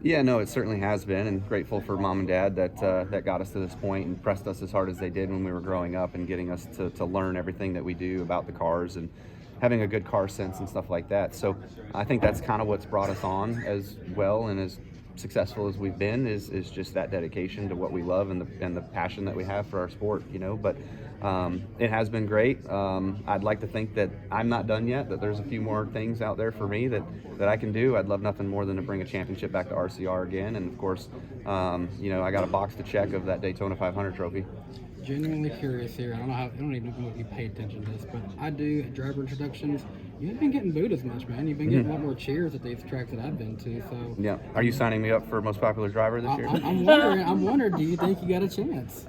Yeah, no, it certainly has been, and grateful for mom and dad that got us to this point and pressed us as hard as they did when we were growing up and getting us to learn everything that we do about the cars and having a good car sense and stuff like that. So I think that's kind of what's brought us on as well and as successful as we've been is just that dedication to what we love and the passion that we have for our sport, but it has been great. I'd like to think that I'm not done yet, that there's a few more things out there for me that I can do. I'd love nothing more than to bring a championship back to RCR again. And of course, I got a box to check of that Daytona 500 trophy. Genuinely curious here. I don't even know if you pay attention to this, but I do at driver introductions. You haven't been getting booed as much, man. You've been getting a lot more cheers at these tracks that I've been to. So yeah, are you signing me up for most popular driver this year? I'm wondering. Do you think you got a chance?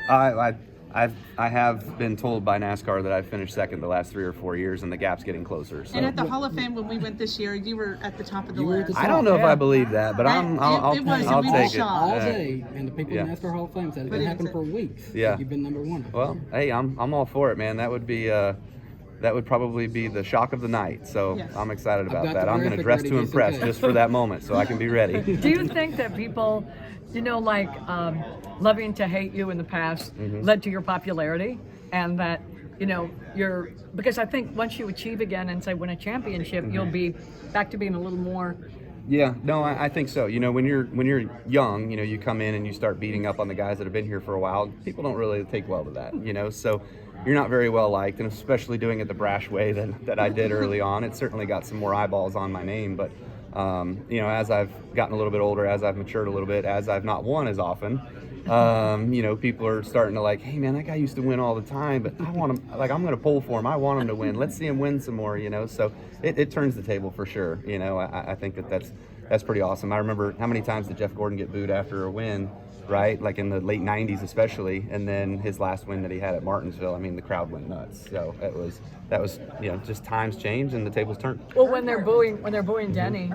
I have been told by NASCAR that I've finished second the last 3 or 4 years, and the gap's getting closer. So. And at the Hall of Fame when we went this year, you were at the top of the list. I don't know if I believe that, but I'll take it. All day, and the people in NASCAR Hall of Fame said it's been happening for weeks. Yeah, you've been number one. Well, hey, I'm all for it, man. That would probably be the shock of the night. So yes. I'm excited about that. I'm going to dress to impress just for that moment, so I can be ready. Do you think that people, loving to hate you in the past led to your popularity, and that because I think once you achieve again and say win a championship, you'll be back to being a little more. Yeah, no, I think so. When you're young, you come in and you start beating up on the guys that have been here for a while. People don't really take well to that, So you're not very well liked, and especially doing it the brash way that I did early on. It certainly got some more eyeballs on my name, but as I've gotten a little bit older, as I've matured a little bit, as I've not won as often, people are starting to hey man, that guy used to win all the time, but I want him, I'm going to pull for him. I want him to win. Let's see him win some more, so it turns the table for sure. I think that's pretty awesome. I remember how many times did Jeff Gordon get booed after a win, right? Like in the late 90s especially, and then his last win that he had at Martinsville, the crowd went nuts. So that was just times change and the tables turned. Well, when they're booing Denny,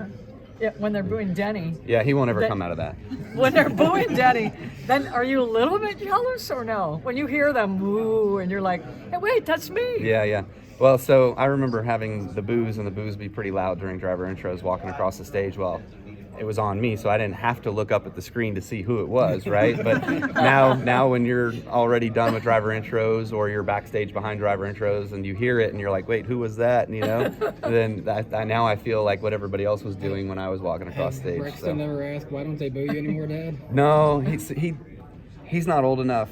yeah, he won't ever come out of that. When they're booing Denny, then are you a little bit jealous or no? When you hear them boo and you're like, hey, wait, that's me. Yeah. Well, so I remember having the boos be pretty loud during driver intros walking across the stage. Well, it was on me, so I didn't have to look up at the screen to see who it was, right? But now when you're already done with driver intros or you're backstage behind driver intros and you hear it and you're like, wait, who was that? Then now I feel like what everybody else was doing when I was walking across stage. Braxton never asked, why don't they boo you anymore, Dad? No, he's not old enough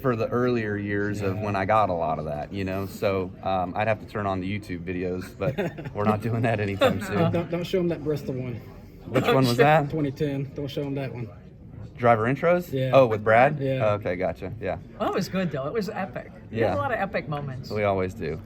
for the earlier years of when I got a lot of that, so I'd have to turn on the YouTube videos, but we're not doing that anytime soon. Don't show him that Bristol one. Which one was that? 2010. Don't show him that one. Driver intros? Yeah. Oh, with Brad? Yeah. Okay, gotcha. Yeah. Well, it was good though. It was epic. Yeah. Had a lot of epic moments. We always do.